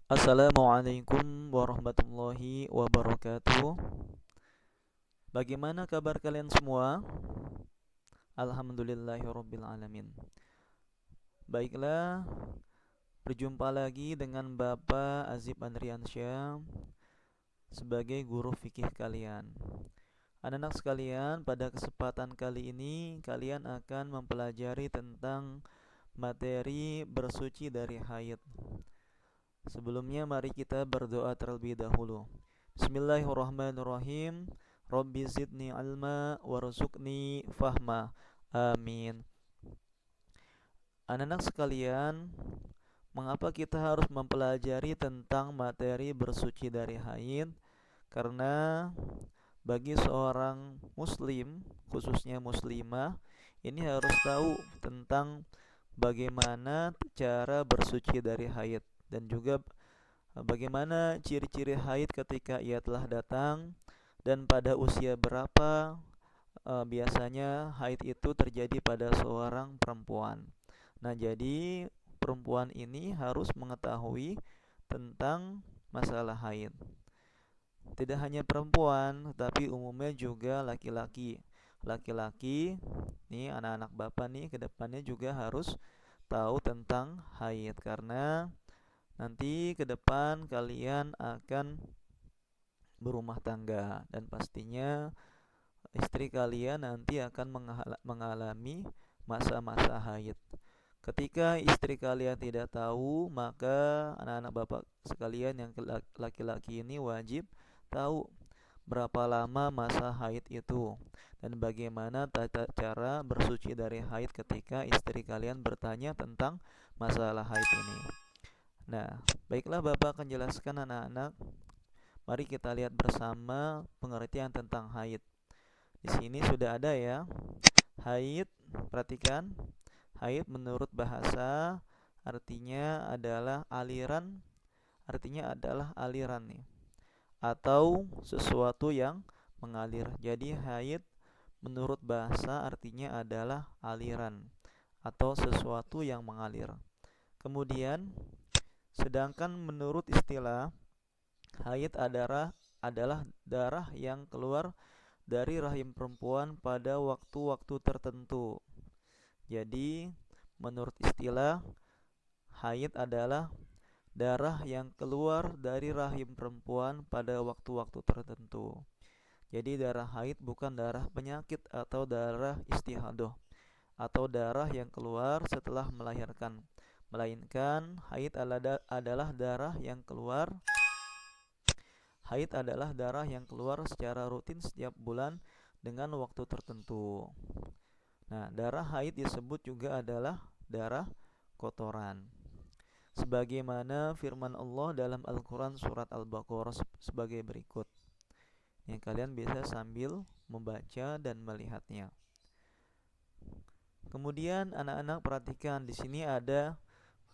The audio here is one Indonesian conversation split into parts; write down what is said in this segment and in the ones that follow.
Assalamualaikum warahmatullahi wabarakatuh. Bagaimana kabar kalian semua? Alhamdulillahirabbil alamin. Baiklah, berjumpa lagi dengan Bapak Azib Andriansyah sebagai guru fikih kalian. Anak-anak sekalian, pada kesempatan kali ini kalian akan mempelajari tentang materi bersuci dari haid. Sebelumnya mari kita berdoa terlebih dahulu. Bismillahirrahmanirrahim. Rabbi zidni ilma warzuqni fahma. Amin. Anak-anak sekalian, mengapa kita harus mempelajari tentang materi bersuci dari haid? Karena bagi seorang muslim, khususnya muslimah, ini harus tahu tentang bagaimana cara bersuci dari haid dan juga bagaimana ciri-ciri haid ketika ia telah datang dan pada usia berapa biasanya haid itu terjadi pada seorang perempuan. Nah, jadi perempuan ini harus mengetahui tentang masalah haid. Tidak hanya perempuan, tapi umumnya juga laki-laki. Laki-laki, nih anak-anak bapak nih ke depannya juga harus tahu tentang haid karena nanti ke depan kalian akan berumah tangga dan pastinya istri kalian nanti akan mengalami masa-masa haid. Ketika istri kalian tidak tahu, maka anak-anak bapak sekalian yang laki-laki ini wajib tahu berapa lama masa haid itu dan bagaimana tata cara bersuci dari haid ketika istri kalian bertanya tentang masalah haid ini. Nah, baiklah Bapak akan jelaskan anak-anak. Mari kita lihat bersama pengertian tentang haid. Di sini sudah ada ya. Haid, perhatikan. Haid menurut bahasa artinya adalah aliran nih atau sesuatu yang mengalir. Jadi haid menurut bahasa artinya adalah aliran atau sesuatu yang mengalir. Kemudian sedangkan menurut istilah, haid adalah darah yang keluar dari rahim perempuan pada waktu-waktu tertentu. Jadi, menurut istilah, haid adalah darah yang keluar dari rahim perempuan pada waktu-waktu tertentu. Jadi, darah haid bukan darah penyakit atau darah istihadah atau darah yang keluar setelah melahirkan, melainkan haid adalah darah yang keluar secara rutin setiap bulan dengan waktu tertentu. Nah, darah haid disebut juga adalah darah kotoran. Sebagaimana firman Allah dalam Al-Quran surat Al-Baqarah sebagai berikut. Yang kalian bisa sambil membaca dan melihatnya. Kemudian anak-anak perhatikan di sini ada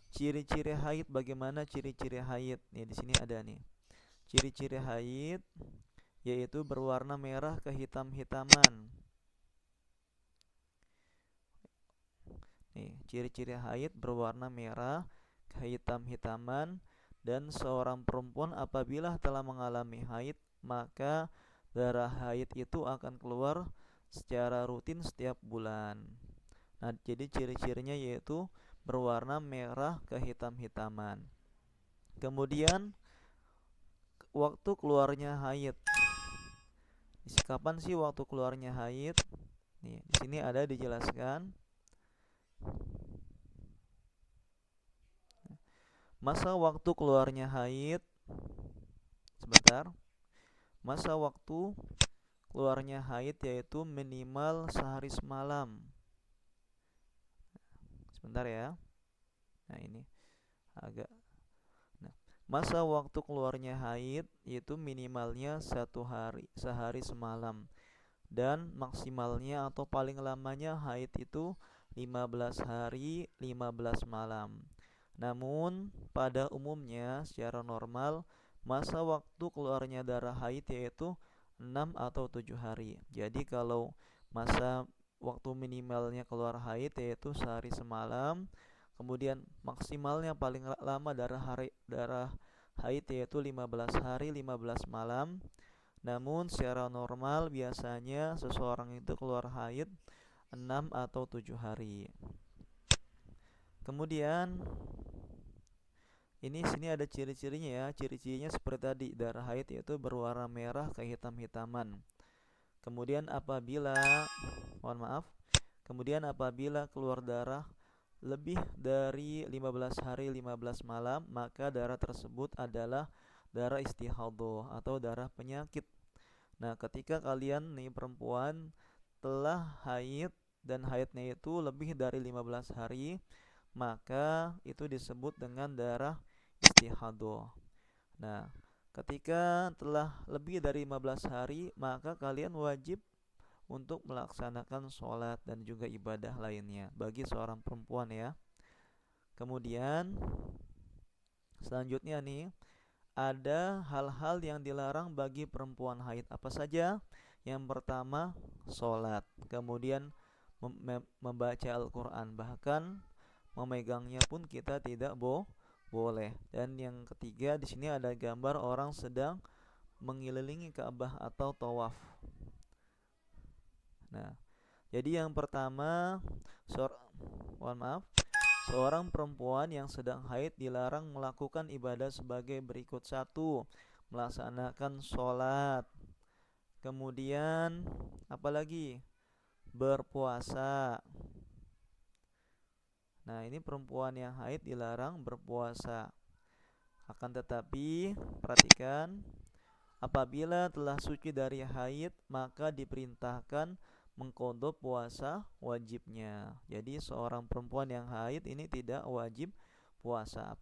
ciri-ciri haid. Bagaimana ciri-ciri haid? Nih di sini ada nih. Ciri-ciri haid yaitu berwarna merah kehitam-hitaman. Nih, ciri-ciri haid berwarna merah kehitam-hitaman dan seorang perempuan apabila telah mengalami haid, maka darah haid itu akan keluar secara rutin setiap bulan. Nah, jadi ciri-cirinya yaitu berwarna merah kehitam-hitaman. Kemudian waktu keluarnya haid. Kapan sih waktu keluarnya haid? Nih, di sini ada dijelaskan. Masa waktu keluarnya haid. Sebentar. Masa waktu keluarnya haid yaitu minimal sehari semalam. Sebentar ya. Nah, ini agak. Nah, masa waktu keluarnya haid yaitu minimalnya sehari semalam dan maksimalnya atau paling lamanya haid itu 15 hari 15 malam. Namun pada umumnya secara normal masa waktu keluarnya darah haid yaitu 6 atau 7 hari. Jadi kalau masa waktu minimalnya keluar haid yaitu sehari semalam, kemudian maksimalnya paling lama darah haid yaitu 15 hari 15 malam. Namun secara normal biasanya seseorang itu keluar haid 6 atau 7 hari. Kemudian sini ada ciri-cirinya ya. Ciri-cirinya seperti tadi, darah haid yaitu berwarna merah kehitam-hitaman. Kemudian apabila keluar darah lebih dari 15 hari 15 malam, maka darah tersebut adalah darah istihadhah atau darah penyakit. Nah, ketika kalian nih perempuan telah haid dan haidnya itu lebih dari 15 hari, maka itu disebut dengan darah istihadhah. Nah, ketika telah lebih dari 15 hari, maka kalian wajib untuk melaksanakan sholat dan juga ibadah lainnya bagi seorang perempuan ya. Kemudian selanjutnya nih, ada hal-hal yang dilarang bagi perempuan haid. Apa saja? Yang pertama, sholat. Kemudian membaca Al-Quran. Bahkan memegangnya pun kita tidak boleh. Dan yang ketiga, di sini ada gambar orang sedang mengelilingi Ka'bah atau tawaf. Nah, jadi yang pertama, seorang perempuan yang sedang haid dilarang melakukan ibadah sebagai berikut. 1. Melaksanakan sholat. Kemudian apalagi? Berpuasa. Nah, ini perempuan yang haid dilarang berpuasa. Akan tetapi, perhatikan, apabila telah suci dari haid, maka diperintahkan mengqadha puasa wajibnya. Jadi seorang perempuan yang haid ini tidak wajib puasa.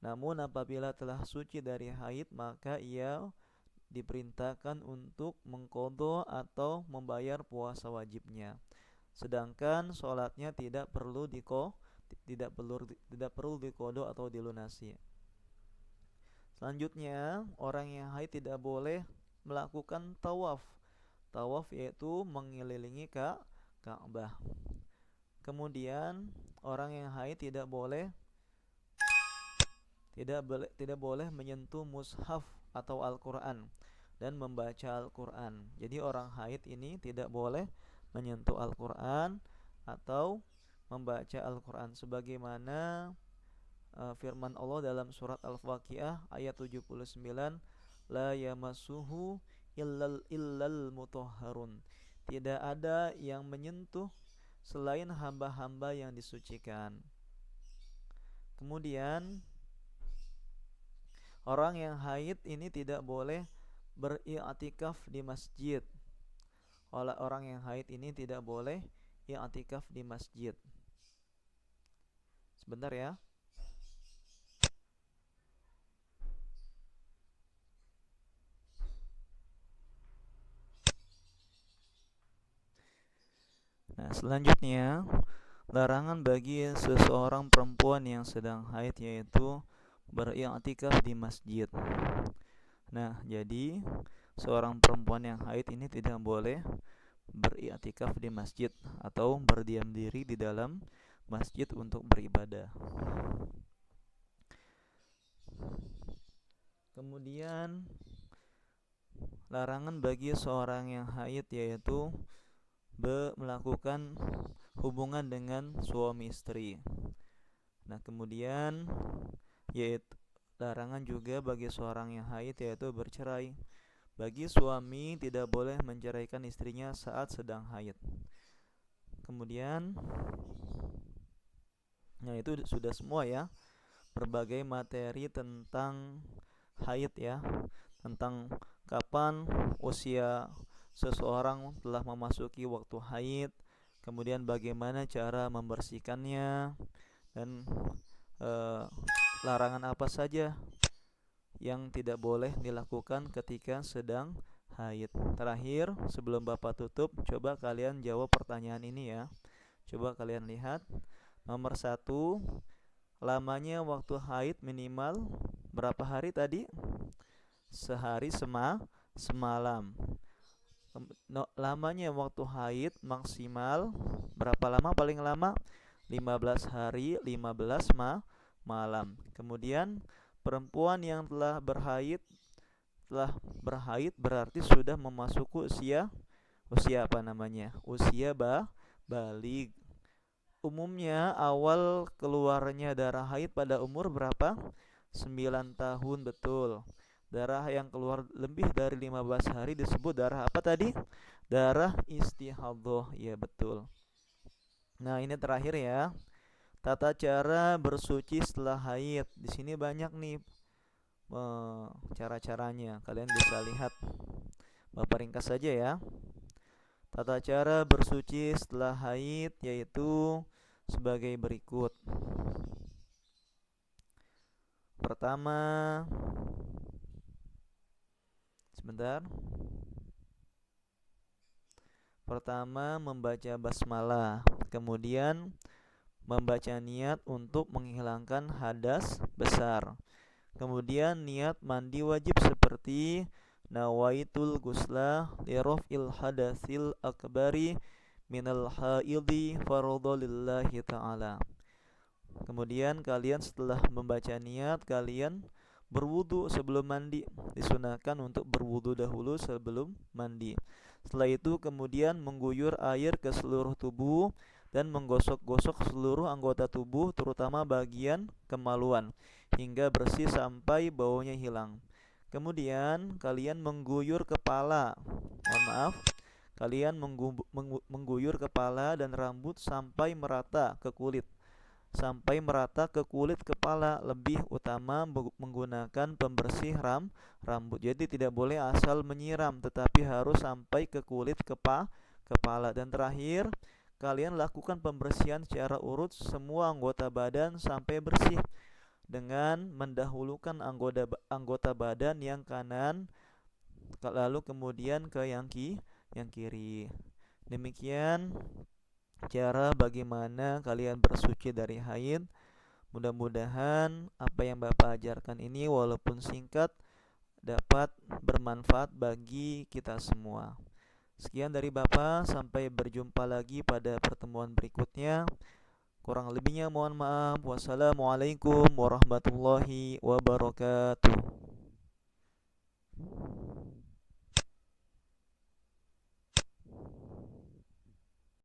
Namun apabila telah suci dari haid, maka ia diperintahkan untuk mengqadha atau membayar puasa wajibnya. Sedangkan sholatnya tidak perlu diqadha atau dilunasi. Selanjutnya, orang yang haid tidak boleh melakukan tawaf. Tawaf yaitu mengelilingi Ka'bah. Kemudian orang yang haid tidak boleh menyentuh mushaf atau Al-Quran dan membaca Al-Quran. Jadi orang haid ini tidak boleh menyentuh Al-Quran atau membaca Al-Quran, sebagaimana firman Allah dalam surat Al-Waqiah ayat 79, la yamassuhu illal mutahharun. Tidak ada yang menyentuh selain hamba-hamba yang disucikan. Kemudian orang yang haid ini tidak boleh beriktikaf di masjid. Orang yang haid ini tidak boleh iktikaf di masjid. Sebentar ya. Nah, selanjutnya, larangan bagi seseorang perempuan yang sedang haid yaitu beriktikaf di masjid. Nah, jadi seorang perempuan yang haid ini tidak boleh beriktikaf di masjid atau berdiam diri di dalam masjid untuk beribadah. Kemudian larangan bagi seorang yang haid yaitu melakukan hubungan dengan suami istri. Nah, kemudian yaitu larangan juga bagi seorang yang haid yaitu bercerai. Bagi suami tidak boleh menceraikan istrinya saat sedang haid. Kemudian itu sudah semua ya, berbagai materi tentang haid ya, tentang kapan usia seseorang telah memasuki waktu haid, kemudian bagaimana cara membersihkannya, dan larangan apa saja yang tidak boleh dilakukan ketika sedang haid. Terakhir, sebelum Bapak tutup, coba kalian jawab pertanyaan ini ya. Coba kalian lihat. Nomor 1, lamanya waktu haid minimal berapa hari tadi? Sehari semalam. Lamanya waktu haid maksimal berapa lama? Paling lama 15 hari 15 malam. Kemudian Perempuan yang telah berhaid berarti sudah memasuki usia apa namanya? Usia balig. Umumnya awal keluarnya darah haid pada umur berapa? 9 tahun, betul. Darah yang keluar lebih dari 15 hari disebut darah apa tadi? Darah istihadhah. Ya, betul. Nah, ini terakhir ya. Tata cara bersuci setelah haid. Di sini banyak nih cara-caranya. Kalian bisa lihat. Bapak ringkas saja ya. Tata cara bersuci setelah haid yaitu sebagai berikut. Pertama, sebentar. Pertama, membaca basmalah. Kemudian membaca niat untuk menghilangkan hadas besar. Kemudian niat mandi wajib seperti nawaitul gusla liraf'il hadatsil akbari minal haidhi faradhalillahi ta'ala. Kemudian kalian setelah membaca niat, kalian berwudu sebelum mandi. Disunahkan untuk berwudu dahulu sebelum mandi. Setelah itu kemudian mengguyur air ke seluruh tubuh dan menggosok-gosok seluruh anggota tubuh, terutama bagian kemaluan, hingga bersih sampai baunya hilang. Kemudian kalian mengguyur kepala. Mohon maaf. Kalian mengguyur kepala dan rambut sampai merata ke kulit. Sampai merata ke kulit kepala, lebih utama menggunakan pembersih rambut. Jadi tidak boleh asal menyiram, tetapi harus sampai ke kulit kepala. Dan terakhir, kalian lakukan pembersihan secara urut semua anggota badan sampai bersih, dengan mendahulukan anggota badan yang kanan, lalu kemudian ke yang kiri. Demikian cara bagaimana kalian bersuci dari haid. Mudah-mudahan apa yang Bapak ajarkan ini walaupun singkat dapat bermanfaat bagi kita semua. Sekian dari Bapak, sampai berjumpa lagi pada pertemuan berikutnya. Kurang lebihnya mohon maaf. Wassalamualaikum warahmatullahi wabarakatuh.